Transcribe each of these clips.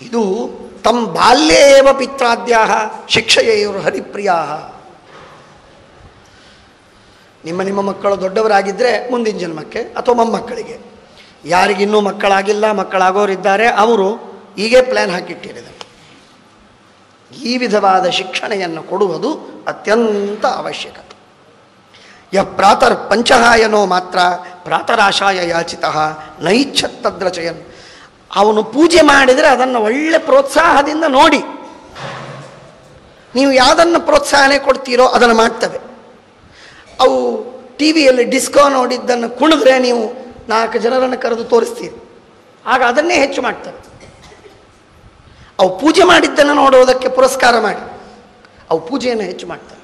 ಇದು ತಮ್ಮ ಬಾಲ್ಯೇ ಏವ ಪಿತ್ರಾದ್ಯಾ ಶಿಕ್ಷೆಯೇವರು ಹರಿಪ್ರಿಯಾ. ನಿಮ್ಮ ಮಕ್ಕಳು ದೊಡ್ಡವರಾಗಿದ್ದರೆ ಮುಂದಿನ ಜನ್ಮಕ್ಕೆ ಅಥವಾ ಮೊಮ್ಮಕ್ಕಳಿಗೆ, ಯಾರಿಗಿನ್ನೂ ಮಕ್ಕಳಾಗಿಲ್ಲ, ಮಕ್ಕಳಾಗೋರಿದ್ದಾರೆ, ಅವರು ಹೀಗೆ ಪ್ಲ್ಯಾನ್ ಹಾಕಿಟ್ಟಿದ್ದಾರೆ. ಈ ವಿಧವಾದ ಶಿಕ್ಷಣೆಯನ್ನು ಕೊಡುವುದು ಅತ್ಯಂತ ಅವಶ್ಯಕ. ಪ್ರಾತರ್ ಪಂಚಹಾಯನೋ ಮಾತ್ರ ಪ್ರಾತರಾಶಾಯ ಯಾಚಿತಃ ನೈಚ್ಛತ್ತದ್ರಚಯನ್. ಅವನು ಪೂಜೆ ಮಾಡಿದರೆ ಅದನ್ನು ಒಳ್ಳೆ ಪ್ರೋತ್ಸಾಹದಿಂದ ನೋಡಿ. ನೀವು ಯಾವುದನ್ನು ಪ್ರೋತ್ಸಾಹನೆ ಕೊಡ್ತೀರೋ ಅದನ್ನು ಮಾಡ್ತವೆ. ಅವು ಟಿ ವಿಯಲ್ಲಿ ಡಿಸ್ಕೋ ನೋಡಿದ್ದನ್ನು ಕುಣಿದ್ರೆ ನೀವು 4 ಜನರನ್ನು ಕರೆದು ತೋರಿಸ್ತೀರಿ, ಆಗ ಅದನ್ನೇ ಹೆಚ್ಚು ಮಾಡ್ತವೆ. ಅವು ಪೂಜೆ ಮಾಡಿದ್ದನ್ನು ನೋಡೋದಕ್ಕೆ ಪುರಸ್ಕಾರ ಮಾಡಿ ಅವು ಪೂಜೆಯನ್ನು ಹೆಚ್ಚು ಮಾಡ್ತವೆ.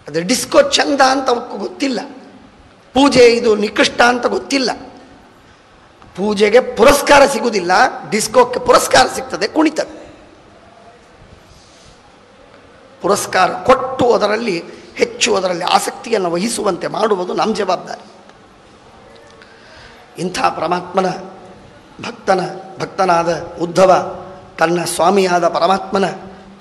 ಅದು ಡಿಸ್ಕೋ ಚಂದ ಅಂತ ಅವಕ್ಕೆ ಗೊತ್ತಿಲ್ಲ, ಪೂಜೆ ಇದು ನಿಕೃಷ್ಟ ಅಂತ ಗೊತ್ತಿಲ್ಲ. ಪೂಜೆಗೆ ಪುರಸ್ಕಾರ ಸಿಗುವುದಿಲ್ಲ, ಡಿಸ್ಕೋಕ್ಕೆ ಪುರಸ್ಕಾರ ಸಿಗ್ತದೆ, ಕುಣಿತವೆ. ಪುರಸ್ಕಾರ ಕೊಟ್ಟು ಅದರಲ್ಲಿ ಹೆಚ್ಚು ಅದರಲ್ಲಿ ಆಸಕ್ತಿಯನ್ನು ವಹಿಸುವಂತೆ ಮಾಡುವುದು ನಮ್ಮ ಜವಾಬ್ದಾರಿ. ಇಂಥ ಪರಮಾತ್ಮನ ಭಕ್ತನಾದ ಉದ್ಧವ ತನ್ನ ಸ್ವಾಮಿಯಾದ ಪರಮಾತ್ಮನ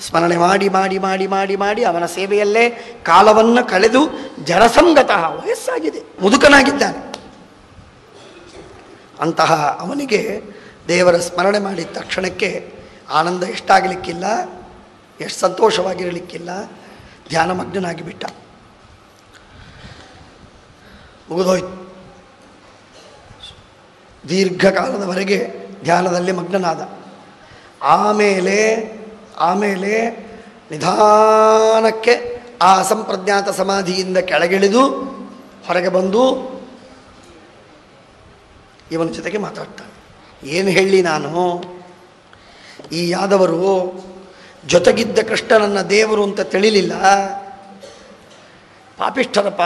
ಸ್ಮರಣೆ ಮಾಡಿ ಮಾಡಿ ಮಾಡಿ ಮಾಡಿ ಮಾಡಿ ಅವನ ಸೇವೆಯಲ್ಲೇ ಕಾಲವನ್ನು ಕಳೆದು ಜರಸಂಗತಃ, ವಯಸ್ಸಾಗಿದೆ, ಮುದುಕನಾಗಿದ್ದಾನೆ. ಅಂತಹ ಅವನಿಗೆ ದೇವರ ಸ್ಮರಣೆ ಮಾಡಿದ ತಕ್ಷಣಕ್ಕೆ ಆನಂದ ಎಷ್ಟಾಗಲಿಕ್ಕಿಲ್ಲ, ಎಷ್ಟು ಸಂತೋಷವಾಗಿರಲಿಕ್ಕಿಲ್ಲ, ಧ್ಯಾನಮಗ್ನಾಗಿ ಬಿಟ್ಟ. ಮುಗಿದೋಯ್ತು. ದೀರ್ಘಕಾಲದವರೆಗೆ ಧ್ಯಾನದಲ್ಲಿ ಮಗ್ನನಾದ. ಆಮೇಲೆ ನಿಧಾನಕ್ಕೆ ಆ ಅಸಂಪ್ರಜ್ಞಾತ ಸಮಾಧಿಯಿಂದ ಕೆಳಗಿಳಿದು ಹೊರಗೆ ಬಂದು ಇವನ ಜೊತೆಗೆ ಮಾತಾಡ್ತಾನೆ. ಏನು ಹೇಳಿ ನಾನು, ಈ ಯಾದವರು ಜೊತೆಗಿದ್ದ ಕೃಷ್ಣನನ್ನು ದೇವರು ಅಂತ ತಿಳಿಲಿಲ್ಲ. ಪಾಪಿಷ್ಠರಪ್ಪ,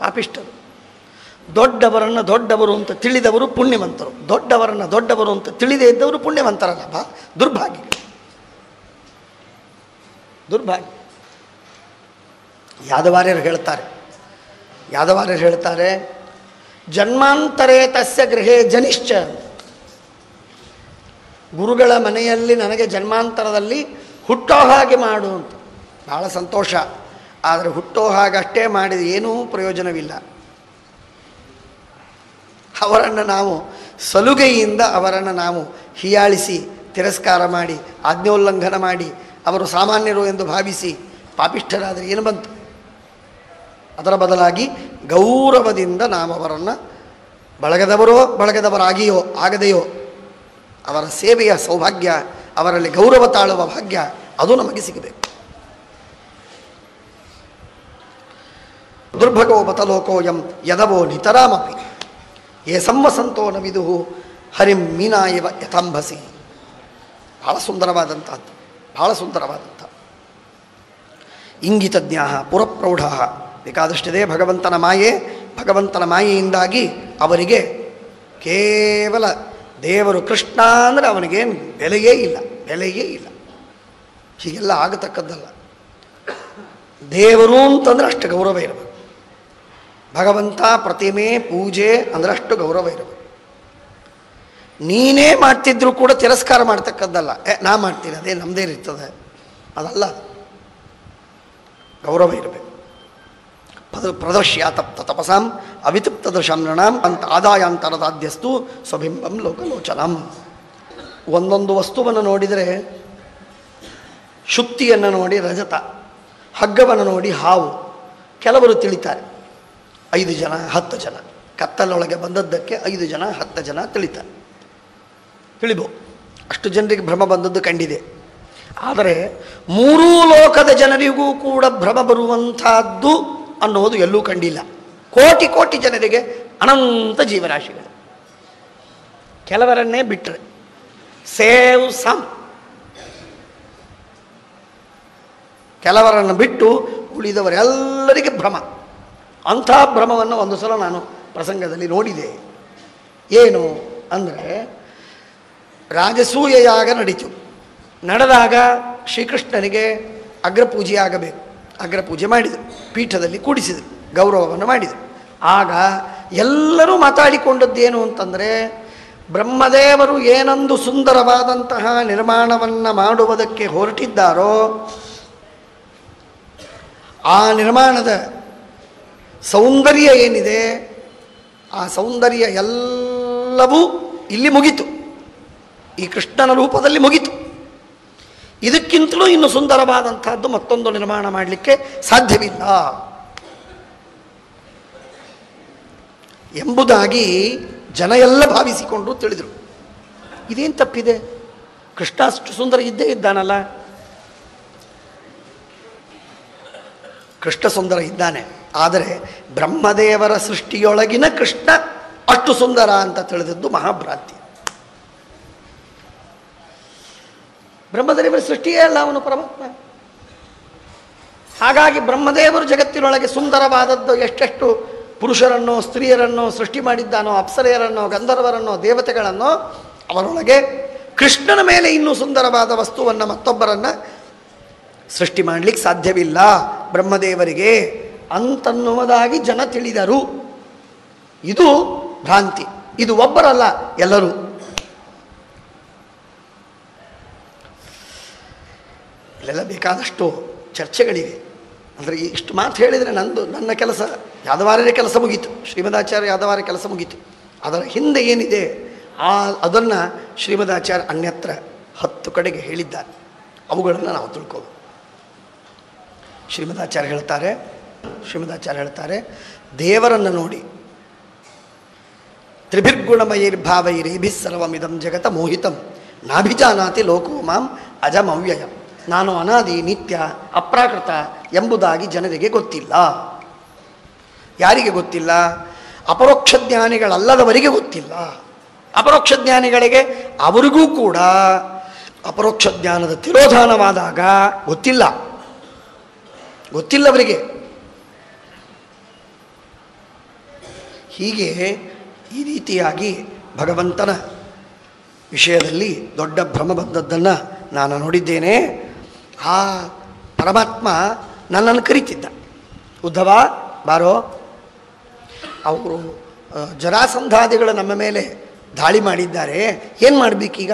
ಪಾಪಿಷ್ಠರು. ದೊಡ್ಡವರನ್ನು ದೊಡ್ಡವರು ಅಂತ ತಿಳಿದವರು ಪುಣ್ಯವಂತರು, ದೊಡ್ಡವರನ್ನು ದೊಡ್ಡವರು ಅಂತ ತಿಳಿದೇ ಇದ್ದವರು ಪುಣ್ಯವಂತರಲ್ಲಪ್ಪ. ದುರ್ಭಾಗ್ಯ. ಯಾದವಾರ್ಯರು ಹೇಳ್ತಾರೆ, ಜನ್ಮಾಂತರೇ ತಸ್ಯ ಗೃಹೇ ಜನಿಶ್ಚ. ಗುರುಗಳ ಮನೆಯಲ್ಲಿ ನನಗೆ ಜನ್ಮಾಂತರದಲ್ಲಿ ಹುಟ್ಟೋ ಹಾಗೆ ಮಾಡು ಅಂತ. ಭಾಳ ಸಂತೋಷ. ಆದರೆ ಹುಟ್ಟೋ ಹಾಗಷ್ಟೇ ಮಾಡಿದ ಏನೂ ಪ್ರಯೋಜನವಿಲ್ಲ. ಅವರನ್ನು ನಾವು ಸಲುಗೆಯಿಂದ ಅವರನ್ನು ನಾವು ಹೀಯಾಳಿಸಿ ತಿರಸ್ಕಾರ ಮಾಡಿ ಆಜ್ಞೋಲ್ಲಂಘನ ಮಾಡಿ ಅವರು ಸಾಮಾನ್ಯರು ಎಂದು ಭಾವಿಸಿ ಪಾಪಿಷ್ಠರಾದರೆ ಏನು ಬಂತು? ಅದರ ಬದಲಾಗಿ ಗೌರವದಿಂದ ನಾವು ಅವರನ್ನು ಬಳಗದವರಾಗಿಯೋ ಆಗದೆಯೋ ಅವರ ಸೇವೆಯ ಸೌಭಾಗ್ಯ, ಅವರಲ್ಲಿ ಗೌರವ ತಾಳುವ ಭಾಗ್ಯ ಅದು ನಮಗೆ ಸಿಗಬೇಕು. ದುರ್ಭಗೋ ಬತಲೋಕೋಯಂ ಯದವೋ ನಿತರಾಮಪಿ ಯೇ ಸಂವಸಂತೋ ನ ವಿದುಹು ಹರಿಂ ಮೀನಾಯವ ಯಥಾಂಭಸಿ. ಭಾಳ ಸುಂದರವಾದಂಥದ್ದು. ಇಂಗಿತಜ್ಞ ಪುರಪ್ರೌಢ. ಬೇಕಾದಷ್ಟಿದೆ ಭಗವಂತನ ಮಾಯೆಯಿಂದಾಗಿ ಅವರಿಗೆ ಕೇವಲ ದೇವರು ಕೃಷ್ಣ ಅಂದರೆ ಅವನಿಗೇನು ಬೆಲೆಯೇ ಇಲ್ಲ. ಹೀಗೆಲ್ಲ ಆಗತಕ್ಕದ್ದಲ್ಲ. ದೇವರು ಅಂತಂದರೆ ಅಷ್ಟು ಗೌರವ ಇರಬೇಕು. ಭಗವಂತ ಪ್ರತಿಮೆ ಪೂಜೆ ಅಂದರೆ ಅಷ್ಟು ಗೌರವ ಇರಬೇಕು. ನೀನೇ ಮಾಡ್ತಿದ್ರು ಕೂಡ ತಿರಸ್ಕಾರ ಮಾಡ್ತಕ್ಕದ್ದಲ್ಲ. ನಾ ಮಾಡ್ತೀನಿ, ಅದೇ ನಮ್ಮದೇ ಇರ್ತದೆ, ಅದಲ್ಲ. ಗೌರವ ಇರಬೇಕು. ಪ್ರದರ್ಶ್ಯ ತಪ್ತ ತಪಸಾಂ ಅವಿತೃಪ್ತದೃಶಂ ನೃಣಾಂ ಅಂತ ಆದಾಯಾಂತರದಾದ್ಯಸ್ತು ಸ್ವಬಿಂಬಂ ಲೋಕಲೋಚನಂ. ಒಂದೊಂದು ವಸ್ತುವನ್ನು ನೋಡಿದರೆ, ಶುಕ್ತಿಯನ್ನು ನೋಡಿ ರಜತ, ಹಗ್ಗವನ್ನು ನೋಡಿ ಹಾವು. ಕೆಲವರು ತಿಳಿತಾರೆ, 5 ಜನ 10 ಜನ ಕತ್ತಲೊಳಗೆ ಬಂದದ್ದಕ್ಕೆ 5 ಜನ 10 ಜನ ತಿಳಿಬಹುದು. ಅಷ್ಟು ಜನರಿಗೆ ಭ್ರಮ ಬಂದದ್ದು ಕಂಡಿದೆ. ಆದರೆ 3 ಲೋಕದ ಜನರಿಗೂ ಕೂಡ ಭ್ರಮ ಬರುವಂಥದ್ದು ಅನ್ನೋದು ಎಲ್ಲೂ ಕಂಡಿಲ್ಲ. ಕೋಟಿ ಜನರಿಗೆ ಅನಂತ ಜೀವರಾಶಿಗಳು. ಕೆಲವರನ್ನೇ ಬಿಟ್ಟರೆ ಸೇವ್ ಸಮ್, ಕೆಲವರನ್ನು ಬಿಟ್ಟು ಉಳಿದವರೆಲ್ಲರಿಗೆ ಭ್ರಮ. ಅಂಥ ಭ್ರಮವನ್ನು ಒಂದು ಸಲ ನಾನು ಪ್ರಸಂಗದಲ್ಲಿ ನೋಡಿದೆ. ಏನು ಅಂದರೆ, ರಾಜಸೂಯ ಯಾಗ ನಡೀತು. ನಡೆದಾಗ ಶ್ರೀಕೃಷ್ಣನಿಗೆ ಅಗ್ರಪೂಜೆ ಆಗಬೇಕು. ಅಗ್ರಪೂಜೆ ಮಾಡಿದರು, ಪೀಠದಲ್ಲಿ ಕೂಡಿಸಿದರು, ಗೌರವವನ್ನು ಮಾಡಿದರು. ಆಗ ಎಲ್ಲರೂ ಮಾತಾಡಿಕೊಂಡದ್ದೇನು ಅಂತಂದರೆ, ಬ್ರಹ್ಮದೇವರು ಏನೊಂದು ಸುಂದರವಾದಂತಹ ನಿರ್ಮಾಣವನ್ನು ಮಾಡುವುದಕ್ಕೆ ಹೊರಟಿದ್ದಾರೋ ಆ ನಿರ್ಮಾಣದ ಸೌಂದರ್ಯ ಏನಿದೆ, ಆ ಸೌಂದರ್ಯ ಎಲ್ಲವೂ ಇಲ್ಲಿ ಮುಗಿತು, ಈ ಕೃಷ್ಣನ ರೂಪದಲ್ಲಿ ಮುಗಿತು. ಇದಕ್ಕಿಂತಲೂ ಇನ್ನು ಸುಂದರವಾದಂತಹದ್ದು ಮತ್ತೊಂದು ನಿರ್ಮಾಣ ಮಾಡಲಿಕ್ಕೆ ಸಾಧ್ಯವಿಲ್ಲ ಎಂಬುದಾಗಿ ಜನ ಎಲ್ಲ ಭಾವಿಸಿಕೊಂಡು ತಿಳಿದರು. ಇದೇನು ತಪ್ಪಿದೆ? ಕೃಷ್ಣ ಅಷ್ಟು ಸುಂದರ ಇದ್ದೇ ಇದ್ದಾನಲ್ಲ. ಕೃಷ್ಣ ಸುಂದರ ಇದ್ದಾನೆ, ಆದರೆ ಬ್ರಹ್ಮದೇವರ ಸೃಷ್ಟಿಯೊಳಗಿನ ಕೃಷ್ಣ ಅಷ್ಟು ಸುಂದರ ಅಂತ ತಿಳಿದದ್ದು ಮಹಾಭ್ರಾಂತಿ. ಬ್ರಹ್ಮದೇವರ ಸೃಷ್ಟಿಯೇ ಅಲ್ಲ ಅವನು ಪರಮಾತ್ಮ. ಹಾಗಾಗಿ ಬ್ರಹ್ಮದೇವರು ಜಗತ್ತಿನೊಳಗೆ ಸುಂದರವಾದದ್ದು ಎಷ್ಟೆಷ್ಟು ಪುರುಷರನ್ನೋ ಸ್ತ್ರೀಯರನ್ನೋ ಸೃಷ್ಟಿ ಮಾಡಿದ್ದಾನೋ, ಅಪ್ಸರೆಯರನ್ನೋ ಗಂಧರ್ವರನ್ನೋ ದೇವತೆಗಳನ್ನೋ, ಅವರೊಳಗೆ ಕೃಷ್ಣನ ಮೇಲೆ ಇನ್ನೂ ಸುಂದರವಾದ ವಸ್ತುವನ್ನು ಮತ್ತೊಬ್ಬರನ್ನು ಸೃಷ್ಟಿ ಮಾಡಲಿಕ್ಕೆ ಸಾಧ್ಯವಿಲ್ಲ ಬ್ರಹ್ಮದೇವರಿಗೆ ಅಂತನ್ನುವುದಾಗಿ ಜನ ತಿಳಿದರು. ಇದು ಭ್ರಾಂತಿ. ಇದು ಒಬ್ಬರಲ್ಲ, ಎಲ್ಲರೂ. ಇಲ್ಲೆಲ್ಲ ಬೇಕಾದಷ್ಟು ಚರ್ಚೆಗಳಿವೆ. ಅಂದರೆ ಇಷ್ಟು ಮಾತು ಹೇಳಿದರೆ ನನ್ನ ಕೆಲಸ ಯಾದವಾರ್ಯರ ಕೆಲಸ ಮುಗೀತು, ಶ್ರೀಮದಾಚಾರ್ಯ ಯಾದವಾರ್ಯ ಕೆಲಸ ಮುಗೀತು. ಅದರ ಹಿಂದೆ ಏನಿದೆ ಅದನ್ನು ಶ್ರೀಮದಾಚಾರ್ಯ ಅನ್ಯತ್ರ 10 ಕಡೆಗೆ ಹೇಳಿದ್ದಾರೆ. ಅವುಗಳನ್ನು ನಾವು ತಿಳ್ಕೋಬೇಕು. ಶ್ರೀಮದಾಚಾರ್ಯ ಹೇಳ್ತಾರೆ, ದೇವರನ್ನು ನೋಡಿ ತ್ರಿಭಿರ್ಗುಣಮಯೈರ್ಭಾವೈರೇಭಿಃ ಸರ್ವಮಿದಂ ಜಗತ ಮೋಹಿತಂ ನಾಭಿಜಾನಾತಿ ಲೋಕೋ ಮಾಂ ಅಜಮವ್ಯಯಂ. ನಾನು ಅನಾದಿ ನಿತ್ಯ ಅಪ್ರಾಕೃತ ಎಂಬುದಾಗಿ ಜನರಿಗೆ ಗೊತ್ತಿಲ್ಲ. ಯಾರಿಗೆ ಗೊತ್ತಿಲ್ಲ? ಅಪರೋಕ್ಷ ಜ್ಞಾನಿಗಳಲ್ಲದವರಿಗೆ ಗೊತ್ತಿಲ್ಲ. ಅಪರೋಕ್ಷ ಜ್ಞಾನಿಗಳಿಗೆ ಅವರಿಗೂ ಕೂಡ ಅಪರೋಕ್ಷ ಜ್ಞಾನದ ತಿರೋಧಾನವಾದಾಗ ಗೊತ್ತಿಲ್ಲವರಿಗೆ. ಹೀಗೆ ಈ ರೀತಿಯಾಗಿ ಭಗವಂತನ ವಿಷಯದಲ್ಲಿ ದೊಡ್ಡ ಭ್ರಮ ಬಂದದ್ದನ್ನು ನಾನು ನೋಡಿದ್ದೇನೆ. ಆ ಪರಮಾತ್ಮ ನನ್ನನ್ನು ಕರೀತಿದ್ದ, ಉದ್ಧವ ಬಾರೋ, ಅವರು ಜರಾಸಂಧಾದಿಗಳು ನಮ್ಮ ಮೇಲೆ ದಾಳಿ ಮಾಡಿದ್ದಾರೆ, ಏನು ಮಾಡಬೇಕೀಗ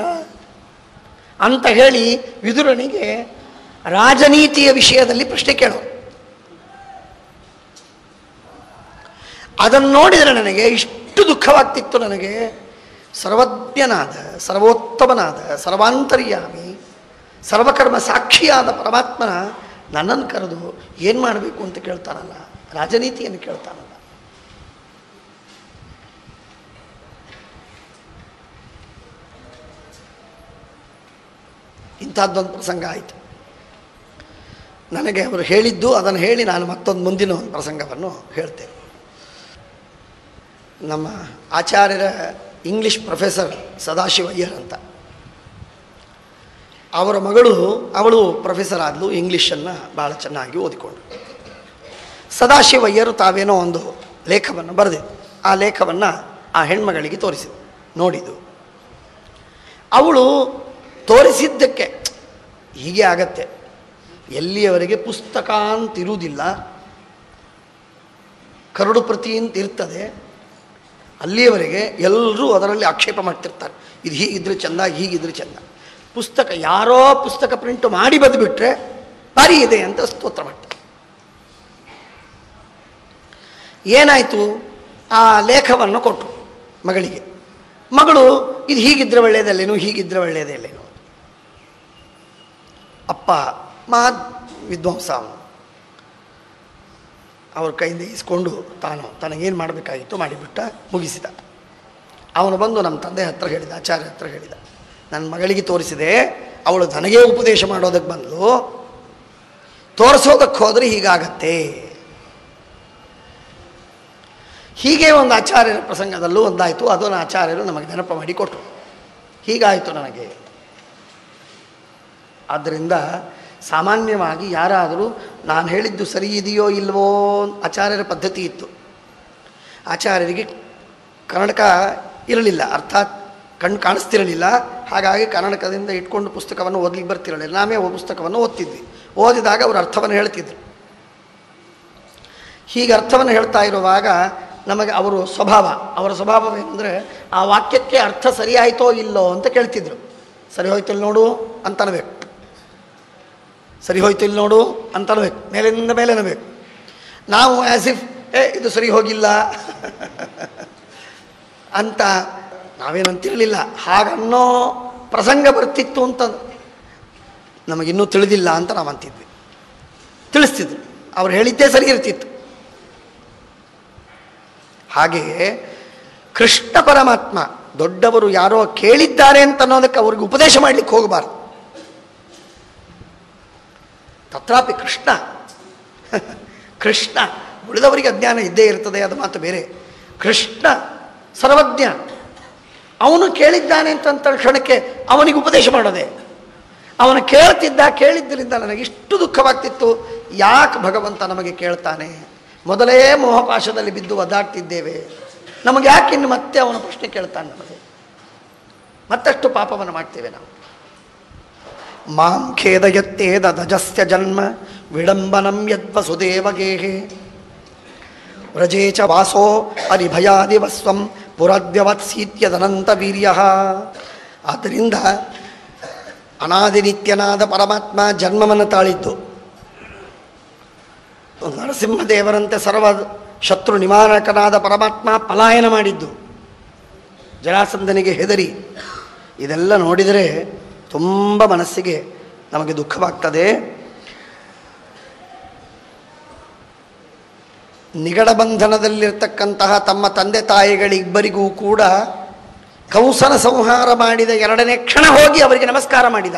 ಅಂತ ಹೇಳಿ ವಿದುರನಿಗೆ ರಾಜನೀತಿಯ ವಿಷಯದಲ್ಲಿ ಪ್ರಶ್ನೆ ಕೇಳೋ. ಅದನ್ನು ನೋಡಿದರೆ ನನಗೆ ಇಷ್ಟು ದುಃಖವಾಗ್ತಿತ್ತು. ನನಗೆ ಸರ್ವಜ್ಞನಾದ, ಸರ್ವೋತ್ತಮನಾದ, ಸರ್ವಾಂತರ್ಯಾಮಿ, ಸರ್ವಕರ್ಮ ಸಾಕ್ಷಿಯಾದ ಪರಮಾತ್ಮನ ನನ್ನನ್ನು ಕರೆದು ಏನು ಮಾಡಬೇಕು ಅಂತ ಕೇಳ್ತಾನಲ್ಲ, ರಾಜನೀತಿಯನ್ನು ಕೇಳ್ತಾನಲ್ಲ. ಇಂಥದ್ದೊಂದು ಪ್ರಸಂಗ ಆಯಿತು ನನಗೆ. ಅವರು ಹೇಳಿದ್ದು ಅದನ್ನು ಹೇಳಿ ನಾನು ಮತ್ತೊಂದು ಮುಂದಿನ ಒಂದು ಪ್ರಸಂಗವನ್ನು ಹೇಳ್ತೇನೆ. ನಮ್ಮ ಆಚಾರ್ಯರ ಇಂಗ್ಲೀಷ್ ಪ್ರೊಫೆಸರ್ ಸದಾಶಿವಯ್ಯರ್ ಅಂತ, ಅವರ ಅವಳು ಪ್ರೊಫೆಸರ್ ಆದಳು, ಇಂಗ್ಲೀಷನ್ನು ಭಾಳ ಚೆನ್ನಾಗಿ ಓದಿಕೊಂಡ್ರು. ಸದಾಶಿವಯ್ಯರು ತಾವೇನೋ ಒಂದು ಲೇಖವನ್ನು ಬರೆದಿದ್ದು, ಆ ಲೇಖವನ್ನು ಆ ಹೆಣ್ಮಗಳಿಗೆ ತೋರಿಸಿದ್ರು, ನೋಡಿದ್ದು. ಅವಳು ತೋರಿಸಿದ್ದಕ್ಕೆ ಹೀಗೆ ಆಗತ್ತೆ, ಎಲ್ಲಿಯವರೆಗೆ ಪುಸ್ತಕ ಅಂತಿರುವುದಿಲ್ಲ, ಕರಡು ಪ್ರತಿ ಅಂತ ಇರ್ತದೆ, ಅಲ್ಲಿಯವರೆಗೆ ಎಲ್ಲರೂ ಅದರಲ್ಲಿ ಆಕ್ಷೇಪ ಮಾಡ್ತಿರ್ತಾರೆ, ಇದು ಹೀಗಿದ್ರೆ ಚೆಂದ, ಹೀಗಿದ್ರೆ ಚೆಂದ. ಪುಸ್ತಕ ಯಾರೋ ಪುಸ್ತಕ ಪ್ರಿಂಟ್ ಮಾಡಿ ಬದುಬಿಟ್ರೆ ಭಾರಿ ಇದೆ ಅಂತ ಸ್ತೋತ್ರ ಮಾಡ್ತಾರೆ. ಏನಾಯಿತು, ಆ ಲೇಖವನ್ನು ಕೊಟ್ಟರು ಮಗಳಿಗೆ. ಮಗಳು ಇದು ಹೀಗಿದ್ರೆ ಒಳ್ಳೆಯದಲ್ಲೇನು, ಹೀಗಿದ್ರೆ ಒಳ್ಳೆಯದಲ್ಲೇನು. ಅಪ್ಪ ಮಹಾ ವಿದ್ವಾಂಸ, ಅವ್ರ ಕೈಯಿಂದ ಇಸ್ಕೊಂಡು ತನಗೇನು ಮಾಡಬೇಕಾಗಿತ್ತು ಮಾಡಿಬಿಟ್ಟ, ಮುಗಿಸಿದ. ಅವನು ಬಂದು ನಮ್ಮ ತಂದೆ ಹತ್ರ ಹೇಳಿದ, ಆಚಾರ್ಯ ಹತ್ರ ಹೇಳಿದ, ನನ್ನ ಮಗಳಿಗೆ ತೋರಿಸಿದೆ, ಅವಳು ನನಗೇ ಉಪದೇಶ ಮಾಡೋದಕ್ಕೆ ಬಂದಳು, ತೋರಿಸೋದಕ್ಕೆ ಹೋದರೆ ಹೀಗಾಗತ್ತೆ. ಹೀಗೆ ಒಂದು ಆಚಾರ್ಯರ ಪ್ರಸಂಗದಲ್ಲೂ ಒಂದಾಯಿತು. ಅದನ್ನು ಆಚಾರ್ಯರು ನಮಗೆ ನೆನಪು ಮಾಡಿ ಕೊಟ್ಟರು. ಹೀಗಾಯಿತು ನನಗೆ. ಆದ್ದರಿಂದ ಸಾಮಾನ್ಯವಾಗಿ ಯಾರಾದರೂ ನಾನು ಹೇಳಿದ್ದು ಸರಿ ಇದೆಯೋ ಇಲ್ವೋ, ಆಚಾರ್ಯರ ಪದ್ಧತಿ ಇತ್ತು. ಆಚಾರ್ಯರಿಗೆ ಕನ್ನಡಕ ಇರಲಿಲ್ಲ, ಅರ್ಥಾತ್ ಕಣ್ಣು ಕಾಣಿಸ್ತಿರಲಿಲ್ಲ. ಹಾಗಾಗಿ ಕನ್ನಡಕದಿಂದ ಇಟ್ಕೊಂಡು ಪುಸ್ತಕವನ್ನು ಓದಲಿಕ್ಕೆ ಬರ್ತಿರಲಿಲ್ಲ. ನಾವೇ ಪುಸ್ತಕವನ್ನು ಓದ್ತಿದ್ವಿ. ಓದಿದಾಗ ಅವರು ಅರ್ಥವನ್ನು ಹೇಳ್ತಿದ್ರು. ಹೀಗೆ ಅರ್ಥವನ್ನು ಹೇಳ್ತಾ ಇರುವಾಗ ನಮಗೆ ಅವರು ಅವರ ಸ್ವಭಾವವೇನೆಂದರೆ ಆ ವಾಕ್ಯಕ್ಕೆ ಅರ್ಥ ಸರಿಯಾಯಿತೋ ಇಲ್ಲೋ ಅಂತ ಕೇಳ್ತಿದ್ರು. ಸರಿ ಹೋಯ್ತು ಇಲ್ಲಿ ನೋಡು ಅಂತ ಅನ್ನಬೇಕು, ಸರಿ ಹೋಯ್ತು ಇಲ್ಲಿ ನೋಡು ಅಂತ ಅನ್ನಬೇಕು, ಮೇಲಿಂದ ಮೇಲೆ ಅನ್ನಬೇಕು. ನಾವು ಆ್ಯಸ್ ಇಫ್ ಇದು ಸರಿ ಹೋಗಿಲ್ಲ ಅಂತ ನಾವೇನಂತಿರಲಿಲ್ಲ. ಹಾಗನ್ನೋ ಪ್ರಸಂಗ ಬರ್ತಿತ್ತು ಅಂತ ನಮಗಿನ್ನೂ ತಿಳಿದಿಲ್ಲ ಅಂತ ನಾವು ಅಂತಿದ್ವಿ. ತಿಳಿಸ್ತಿದ್ರು, ಅವ್ರು ಹೇಳಿದ್ದೇ ಸರಿ ಇರ್ತಿತ್ತು. ಹಾಗೆಯೇ ಕೃಷ್ಣ ಪರಮಾತ್ಮ ದೊಡ್ಡವರು ಯಾರೋ ಕೇಳಿದ್ದಾರೆ ಅಂತ ಅನ್ನೋದಕ್ಕೆ ಅವ್ರಿಗೆ ಉಪದೇಶ ಮಾಡಲಿಕ್ಕೆ ಹೋಗಬಾರ್ದು. ತತ್ರಾಪಿ ಕೃಷ್ಣ ಉಳಿದವರಿಗೆ ಅಜ್ಞಾನ ಇದ್ದೇ ಇರ್ತದೆ, ಅದು ಮಾತು ಬೇರೆ. ಕೃಷ್ಣ ಸರ್ವಜ್ಞ, ಅವನು ಕೇಳಿದ್ದಾನೆ ಅಂತ ತಕ್ಷಣಕ್ಕೆ ಅವನಿಗೆ ಉಪದೇಶ ಮಾಡೋದೆ. ಅವನು ಕೇಳಿದ್ದರಿಂದ ನನಗಿಷ್ಟು ದುಃಖವಾಗ್ತಿತ್ತು. ಯಾಕೆ ಭಗವಂತ ನಮಗೆ ಕೇಳ್ತಾನೆ? ಮೊದಲೇ ಮೋಹಪಾಶದಲ್ಲಿ ಬಿದ್ದು ಒದ್ದಾಡ್ತಿದ್ದೇವೆ, ನಮಗೆ ಯಾಕೆ ಇನ್ನು ಮತ್ತೆ ಅವನ ಪ್ರಶ್ನೆ ಕೇಳ್ತಾನೆ? ನಮಗೆ ಮತ್ತಷ್ಟು ಪಾಪವನ್ನು ಮಾಡ್ತೇವೆ ನಾವು. ಮಾಂ ಖೇದಯತ್ತೇದ ದಜಸ್ಯ ಜನ್ಮ ವಿಡಂಬನಂ ಯದ್ವಸುದೇವಗೇಹೇ ವ್ರಜೇ ಚ ವಾಸೋ ಅರಿಭಯಾದಿವಸ್ವಂ ಪುರದ್ಯವತ್ಸೀತ್ಯದನಂತ ವೀರ್ಯ. ಆದ್ದರಿಂದ ಅನಾದಿ ನಿತ್ಯನಾದ ಪರಮಾತ್ಮ ಜನ್ಮವನ್ನು ತಾಳಿದ್ದು, ನರಸಿಂಹದೇವರಂತೆ ಸರ್ವ ಶತ್ರು ನಿವಾರಕನಾದ ಪರಮಾತ್ಮ ಪಲಾಯನ ಮಾಡಿದ್ದು, ಜರಾಸಂಧನಿಗೆ ಹೆದರಿ. ಇದೆಲ್ಲ ನೋಡಿದರೆ ತುಂಬ ಮನಸ್ಸಿಗೆ ನಮಗೆ ದುಃಖವಾಗ್ತದೆ. ನಿಗಡ ಬಂಧನದಲ್ಲಿರ್ತಕ್ಕಂತಹ ತಮ್ಮ ತಂದೆ ತಾಯಿಗಳಿಬ್ಬರಿಗೂ ಕೂಡ ಕಂಸನ ಸಂಹಾರ ಮಾಡಿದ 2ನೇ ಕ್ಷಣ ಹೋಗಿ ಅವರಿಗೆ ನಮಸ್ಕಾರ ಮಾಡಿದ.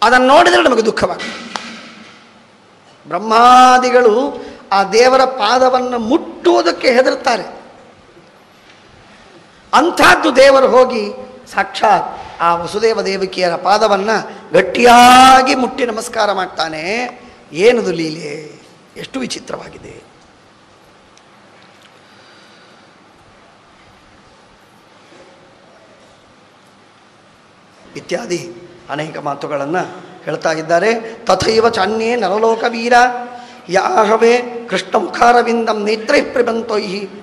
ಅದನ್ನು ನೋಡಿದರೆ ನಮಗೆ ದುಃಖವಾಗ್ತದೆ. ಬ್ರಹ್ಮಾದಿಗಳು ಆ ದೇವರ ಪಾದವನ್ನು ಮುಟ್ಟುವುದಕ್ಕೆ ಹೆದರುತ್ತಾರೆ. ಅಂಥದ್ದು ದೇವರು ಹೋಗಿ ಸಾಕ್ಷಾತ್ ಆ ವಸುದೇವ ದೇವಕಿಯರ ಪಾದವನ್ನು ಗಟ್ಟಿಯಾಗಿ ಮುಟ್ಟಿ ನಮಸ್ಕಾರ ಮಾಡ್ತಾನೆ. ಏನದು ಲೀಲೆ, ಎಷ್ಟು ವಿಚಿತ್ರವಾಗಿದೆ. ಇತ್ಯಾದಿ ಅನೇಕ ಮಾತುಗಳನ್ನು ಹೇಳ್ತಾ ಇದ್ದಾರೆ. ತಥೈವ ಚಾನ್ಯೇ ನರಲೋಕವೀರ ಯಾಹವೇ ಕೃಷ್ಣ ಮುಖಾರವಿಂದಂ ನೇತ್ರೈ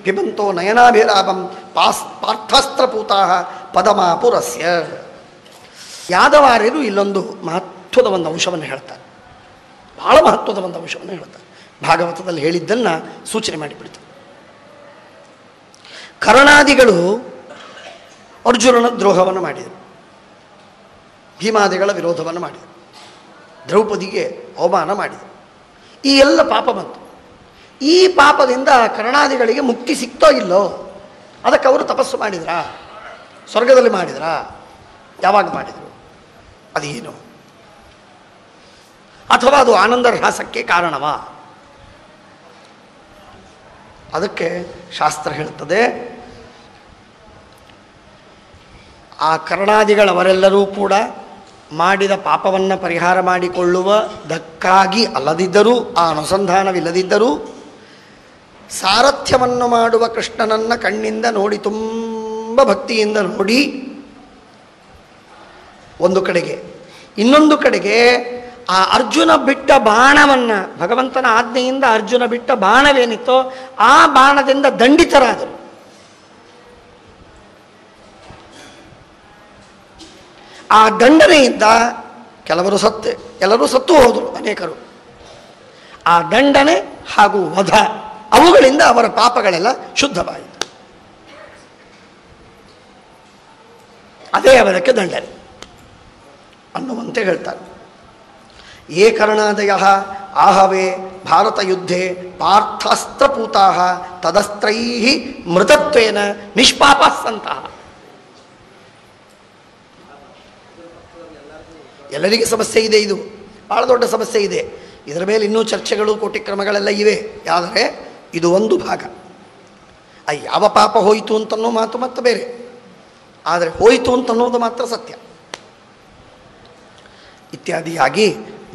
ಪಿಬಂತೋ ನಯನಾಭಿರಾಭಂ ಪಾರ್ಥಾಸ್ತ್ರಪೂತಾ ಪದಮಾಪುರಸ್ಯ. ಯಾದವಾರ್ಯರು ಇಲ್ಲೊಂದು ಮಹತ್ವದ ಒಂದು ಅಂಶವನ್ನು ಹೇಳ್ತಾರೆ, ಬಹಳ ಮಹತ್ವದ ಒಂದು ಅಂಶವನ್ನು ಹೇಳ್ತಾರೆ. ಭಾಗವತದಲ್ಲಿ ಹೇಳಿದ್ದನ್ನು ಸೂಚನೆ ಮಾಡಿಬಿಡ್ತಾರೆ. ಕರ್ಣಾದಿಗಳು ಅರ್ಜುನನ ದ್ರೋಹವನ್ನು ಮಾಡಿದರು, ಭೀಮಾದಿಗಳ ವಿರೋಧವನ್ನು ಮಾಡಿದರು, ದ್ರೌಪದಿಗೆ ಅವಮಾನ ಮಾಡಿದರು. ಈ ಎಲ್ಲ ಪಾಪ ಬಂತು. ಈ ಪಾಪದಿಂದ ಕರ್ಣಾದಿಗಳಿಗೆ ಮುಕ್ತಿ ಸಿಕ್ತೋ ಇಲ್ಲೋ? ಅದಕ್ಕೆ ಅವರು ತಪಸ್ಸು ಮಾಡಿದ್ರಾ? ಸ್ವರ್ಗದಲ್ಲಿ ಮಾಡಿದ್ರಾ? ಯಾವಾಗ ಮಾಡಿದರು? ಅದೇನು? ಅಥವಾ ಅದು ಆನಂದರಹಾಸಕ್ಕೆ ಕಾರಣವಾ? ಅದಕ್ಕೆ ಶಾಸ್ತ್ರ ಹೇಳ್ತದೆ, ಆ ಕರ್ಣಾದಿಗಳವರೆಲ್ಲರೂ ಕೂಡ ಮಾಡಿದ ಪಾಪವನ್ನು ಪರಿಹಾರ ಮಾಡಿಕೊಳ್ಳುವುದಕ್ಕಾಗಿ ಅಲ್ಲದಿದ್ದರೂ, ಆ ಅನುಸಂಧಾನವಿಲ್ಲದಿದ್ದರೂ ಸಾರಥ್ಯವನ್ನು ಮಾಡುವ ಕೃಷ್ಣನನ್ನು ಕಣ್ಣಿಂದ ನೋಡಿ, ತುಂಬ ಭಕ್ತಿಯಿಂದ ನೋಡಿ ಒಂದು ಕಡೆಗೆ, ಇನ್ನೊಂದು ಕಡೆಗೆ ಆ ಅರ್ಜುನ ಬಿಟ್ಟ ಬಾಣವನ್ನು, ಭಗವಂತನ ಆಜ್ಞೆಯಿಂದ ಅರ್ಜುನ ಬಿಟ್ಟ ಬಾಣವೇನಿತ್ತೋ ಆ ಬಾಣದಿಂದ ದಂಡಿತರಾದರು. ಆ ದಂಡನೆಯಿಂದ ಎಲ್ಲರೂ ಸತ್ತು ಹೋದರು, ಅನೇಕರು. ಆ ದಂಡನೆ ಹಾಗೂ ವಧ ಅವುಗಳಿಂದ ಅವರ ಪಾಪಗಳೆಲ್ಲ ಶುದ್ಧವಾಯಿತು. ಅದೇ ಅವರಕ್ಕೆ ದಂಡನೆ ಅನ್ನುವಂತೆ ಹೇಳ್ತಾರೆ. ಯೇ ಕರ್ಣಾದಯ ಆಹವೇ ಭಾರತ ಯುದ್ಧೆ ಪಾರ್ಥಾಸ್ತ್ರಪೂತಾ ತದಸ್ತ್ರೈ ಮೃತತ್ವೇನ ನಿಷ್ಪಾಪಸ್ಸಂತಹ. ಎಲ್ಲರಿಗೆ ಸಮಸ್ಯೆ ಇದೆ, ಇದು ಭಾಳ ದೊಡ್ಡ ಸಮಸ್ಯೆ ಇದೆ. ಇದರ ಮೇಲೆ ಇನ್ನೂ ಚರ್ಚೆಗಳು ಕೋಟಿಕ್ರಮಗಳೆಲ್ಲ ಇವೆ. ಆದರೆ ಇದು ಒಂದು ಭಾಗ. ಯಾವ ಪಾಪ ಹೋಯಿತು ಅಂತನ್ನೋ ಮಾತು ಮತ್ತೆ ಬೇರೆ, ಆದರೆ ಹೋಯಿತು ಅಂತನ್ನೋದು ಮಾತ್ರ ಸತ್ಯ. ಇತ್ಯಾದಿಯಾಗಿ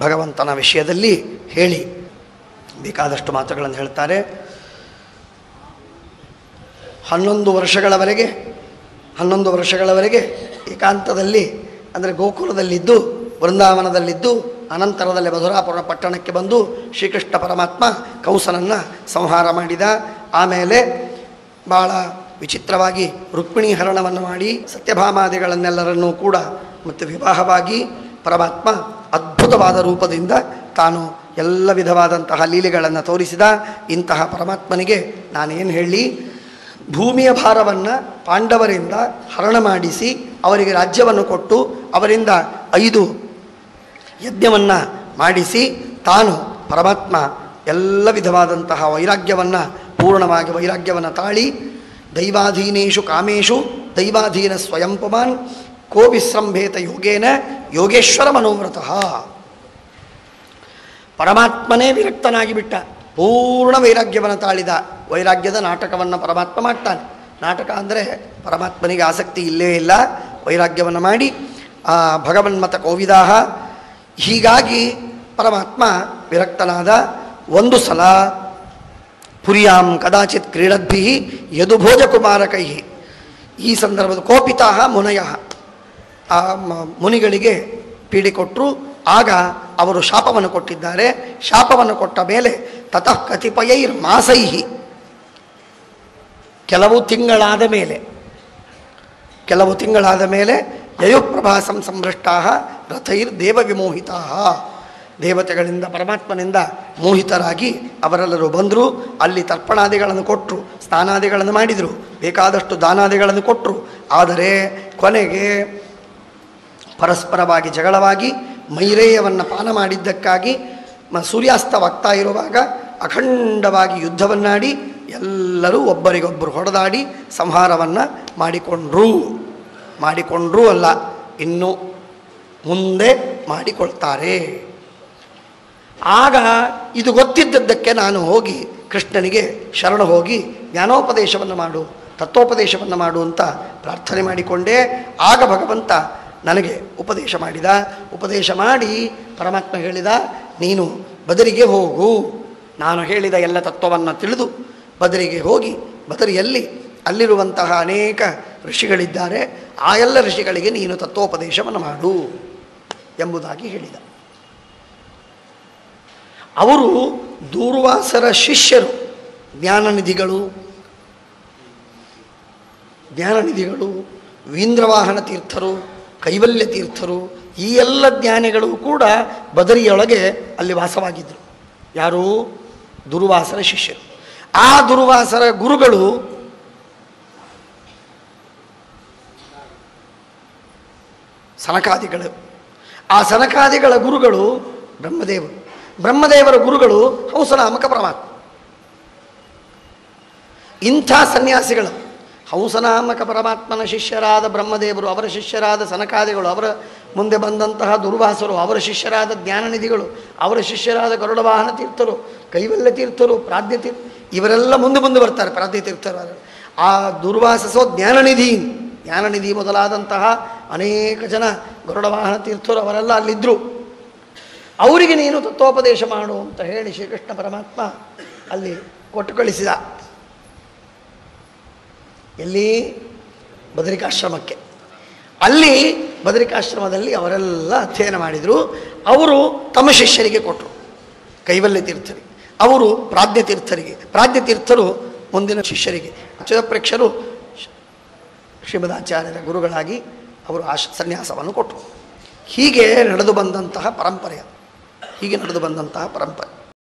ಭಗವಂತನ ವಿಷಯದಲ್ಲಿ ಹೇಳಿ ಬೇಕಾದಷ್ಟು ಮಾತುಗಳನ್ನು ಹೇಳ್ತಾರೆ. 11 ವರ್ಷಗಳವರೆಗೆ ಏಕಾಂತದಲ್ಲಿ, ಅಂದರೆ ಗೋಕುಲದಲ್ಲಿದ್ದು, ವೃಂದಾವನದಲ್ಲಿದ್ದು ಅನಂತರದಲ್ಲಿ ಮಧುರಾಪುರ ಪಟ್ಟಣಕ್ಕೆ ಬಂದು ಶ್ರೀಕೃಷ್ಣ ಪರಮಾತ್ಮ ಕಂಸನನ್ನು ಸಂಹಾರ ಮಾಡಿದ. ಆಮೇಲೆ ಭಾಳ ವಿಚಿತ್ರವಾಗಿ ರುಕ್ಮಿಣಿ ಹರಣವನ್ನು ಮಾಡಿ ಸತ್ಯಭಾಮಾದಿಗಳನ್ನೆಲ್ಲರನ್ನೂ ಕೂಡ ಮತ್ತು ವಿವಾಹವಾಗಿ ಪರಮಾತ್ಮ ಅದ್ಭುತವಾದ ರೂಪದಿಂದ ತಾನು ಎಲ್ಲ ವಿಧವಾದಂತಹ ಲೀಲೆಗಳನ್ನು ತೋರಿಸಿದ. ಇಂತಹ ಪರಮಾತ್ಮನಿಗೆ ನಾನೇನು ಹೇಳಿ, ಭೂಮಿಯ ಭಾರವನ್ನು ಪಾಂಡವರಿಂದ ಹರಣ ಮಾಡಿಸಿ ಅವರಿಗೆ ರಾಜ್ಯವನ್ನು ಕೊಟ್ಟು ಅವರಿಂದ 5 ಯಜ್ಞವನ್ನು ಮಾಡಿಸಿ ತಾನು ಪರಮಾತ್ಮ ಎಲ್ಲ ವಿಧವಾದಂತಹ ವೈರಾಗ್ಯವನ್ನು ಪೂರ್ಣವಾಗಿ ವೈರಾಗ್ಯವನ್ನು ತಾಳಿ ದೈವಾಧೀನೇಶು ಕಾಮೇಶು ದೈವಾಧೀನ ಸ್ವಯಂ ಪುಮಾನ್ ಕೋ ವಿಶ್ರಂಭೇತ ಯೋಗೇನ ಯೋಗೇಶ್ವರ ಮನೋವ್ರತಃ. ಪರಮಾತ್ಮನೇ ವಿರಕ್ತನಾಗಿ ಬಿಟ್ಟ, ಪೂರ್ಣ ವೈರಾಗ್ಯವನ್ನು ತಾಳಿದ. ವೈರಾಗ್ಯದ ನಾಟಕವನ್ನು ಪರಮಾತ್ಮ ಮಾಡ್ತಾನೆ. ನಾಟಕ ಅಂದರೆ ಪರಮಾತ್ಮನಿಗೆ ಆಸಕ್ತಿ ಇಲ್ಲೇ ಇಲ್ಲ. ವೈರಾಗ್ಯವನ್ನು ಮಾಡಿ ಭಗವನ್ಮತ ಕೋವಿದಾಹ. ಹೀಗಾಗಿ ಪರಮಾತ್ಮ ವಿರಕ್ತನಾದ. ಒಂದು ಸಲ ಪುರಿಯಾಂ ಕದಾಚಿತ್ ಕ್ರೀಡದ್ಭಿ ಯದುಭೋಜಕುಮಾರಕೈ. ಈ ಸಂದರ್ಭದ ಕೋಪಿತಾ ಮುನಯ, ಆ ಮುನಿಗಳಿಗೆ ಪೀಡಿಕೊಟ್ಟರು. ಆಗ ಅವರು ಶಾಪವನ್ನು ಕೊಟ್ಟಿದ್ದಾರೆ. ಶಾಪವನ್ನು ಕೊಟ್ಟ ಮೇಲೆ ತತಃ ಕತಿಪಯೈರ್ ಮಾಸೈಹಿ, ಕೆಲವು ತಿಂಗಳಾದ ಮೇಲೆ ಯಯುಪ್ರಭಾಸಂ ಸಂಭೃಷ್ಟಾ ರಥೈರ್ ದೇವ ವಿಮೋಹಿತಾ. ದೇವತೆಗಳಿಂದ ಪರಮಾತ್ಮನಿಂದ ಮೋಹಿತರಾಗಿ ಅವರೆಲ್ಲರೂ ಬಂದರು. ಅಲ್ಲಿ ತರ್ಪಣಾದಿಗಳನ್ನು ಕೊಟ್ಟರು, ಸ್ನಾನಾದಿಗಳನ್ನು ಮಾಡಿದರು, ಬೇಕಾದಷ್ಟು ದಾನಾದಿಗಳನ್ನು ಕೊಟ್ಟರು. ಆದರೆ ಕೊನೆಗೆ ಪರಸ್ಪರವಾಗಿ ಜಗಳವಾಗಿ ಮೈರೇಯವನ್ನು ಪಾನ ಮಾಡಿದ್ದಕ್ಕಾಗಿ ಸೂರ್ಯಾಸ್ತವಾಗ್ತಾ ಇರುವಾಗ ಅಖಂಡವಾಗಿ ಯುದ್ಧವನ್ನಾಡಿ ಎಲ್ಲರೂ ಒಬ್ಬರಿಗೊಬ್ಬರು ಹೊಡೆದಾಡಿ ಸಂಹಾರವನ್ನು ಮಾಡಿಕೊಂಡ್ರೂ ಅಲ್ಲ, ಇನ್ನು ಮುಂದೆ ಮಾಡಿಕೊಳ್ತಾರೆ. ಆಗ ಇದು ಗೊತ್ತಿದ್ದದ್ದಕ್ಕೆ ನಾನು ಹೋಗಿ ಕೃಷ್ಣನಿಗೆ ಶರಣ ಹೋಗಿ ಜ್ಞಾನೋಪದೇಶವನ್ನು ಮಾಡು, ತತ್ವೋಪದೇಶವನ್ನು ಮಾಡು ಅಂತ ಪ್ರಾರ್ಥನೆ ಮಾಡಿಕೊಂಡೆ. ಆಗ ಭಗವಂತ ನನಗೆ ಉಪದೇಶ ಮಾಡಿದ. ಉಪದೇಶ ಮಾಡಿ ಪರಮಾತ್ಮ ಹೇಳಿದ, ನೀನು ಬದರಿಗೆ ಹೋಗು. ನಾನು ಹೇಳಿದ ಎಲ್ಲ ತತ್ವವನ್ನು ತಿಳಿದು ಬದರಿಗೆ ಹೋಗಿ ಬದರಿಯಲ್ಲಿ ಅಲ್ಲಿರುವಂತಹ ಅನೇಕ ಋಷಿಗಳಿದ್ದಾರೆ, ಆ ಎಲ್ಲ ಋಷಿಗಳಿಗೆ ನೀನು ತತ್ವೋಪದೇಶವನ್ನು ಮಾಡು ಎಂಬುದಾಗಿ ಹೇಳಿದ. ಅವರು ದೂರ್ವಾಸರ ಶಿಷ್ಯರು, ಜ್ಞಾನನಿಧಿಗಳು. ವೀಂದ್ರವಾಹನ ತೀರ್ಥರು, ಕೈವಲ್ಯ ತೀರ್ಥರು, ಈ ಎಲ್ಲ ಜ್ಞಾನಿಗಳು ಕೂಡ ಬದರಿಯೊಳಗೆ ಅಲ್ಲಿ ವಾಸವಾಗಿದ್ದರು. ಯಾರು? ದುರ್ವಾಸರ ಶಿಷ್ಯರು. ಆ ದುರ್ವಾಸರ ಗುರುಗಳು ಸನಕಾದಿಗಳು. ಆ ಸನಕಾದಿಗಳ ಗುರುಗಳು ಬ್ರಹ್ಮದೇವರು. ಬ್ರಹ್ಮದೇವರ ಗುರುಗಳು ಹಂಸನಾಮಕ ಪರಮಾತ್ಮ. ಇಂಥ ಸನ್ಯಾಸಿಗಳು ಹಂಸನಾಮಕ ಪರಮಾತ್ಮನ ಶಿಷ್ಯರಾದ ಬ್ರಹ್ಮದೇವರು, ಅವರ ಶಿಷ್ಯರಾದ ಸನಕಾದಿಗಳು, ಅವರ ಮುಂದೆ ಬಂದಂತಹ ದುರ್ವಾಸರು, ಅವರ ಶಿಷ್ಯರಾದ ಜ್ಞಾನನಿಧಿಗಳು, ಅವರ ಶಿಷ್ಯರಾದ ಗರುಡವಾಹನ ತೀರ್ಥರು, ಕೈವಲ್ಯ ತೀರ್ಥರು, ಪ್ರಾಜ್ಞ ತೀರ್ಥ, ಇವರೆಲ್ಲ ಮುಂದೆ ಬರ್ತಾರೆ. ಪ್ರಾಜ್ಞ ತೀರ್ಥರು ಆ ದುರ್ವಾಸಸೋ ಜ್ಞಾನನಿಧಿ ಮೊದಲಾದಂತಹ ಅನೇಕ ಜನ ಗರುಡವಾಹನ ತೀರ್ಥರು ಅವರೆಲ್ಲ ಅಲ್ಲಿದ್ದರು. ಅವರಿಗೆ ನೀನು ತತ್ವೋಪದೇಶ ಮಾಡು ಅಂತ ಹೇಳಿ ಶ್ರೀಕೃಷ್ಣ ಪರಮಾತ್ಮ ಅಲ್ಲಿ ಕೊಟ್ಟು ಕಳಿಸಿದ. ಎಲ್ಲಿ? ಬದರಿಕಾಶ್ರಮಕ್ಕೆ. ಅಲ್ಲಿ ಬದರಿಕಾಶ್ರಮದಲ್ಲಿ ಅವರೆಲ್ಲ ಅಧ್ಯಯನ ಮಾಡಿದರು. ಅವರು ತಮ್ಮ ಶಿಷ್ಯರಿಗೆ ಕೊಟ್ಟರು, ಕೈವಲ್ಯ ತೀರ್ಥರಿಗೆ, ಅವರು ಪ್ರಾಜ್ಞ ತೀರ್ಥರಿಗೆ, ಪ್ರಾಜ್ಞ ತೀರ್ಥರು ಮುಂದಿನ ಶಿಷ್ಯರಿಗೆ, ಅಚ್ಯುತಪ್ರೇಕ್ಷರು ಶ್ರೀಮದಾಚಾರ್ಯರ ಗುರುಗಳಾಗಿ ಅವರು ಸನ್ಯಾಸವನ್ನು ಕೊಟ್ಟರು. ಹೀಗೆ ನಡೆದು ಬಂದಂತಹ ಪರಂಪರೆ.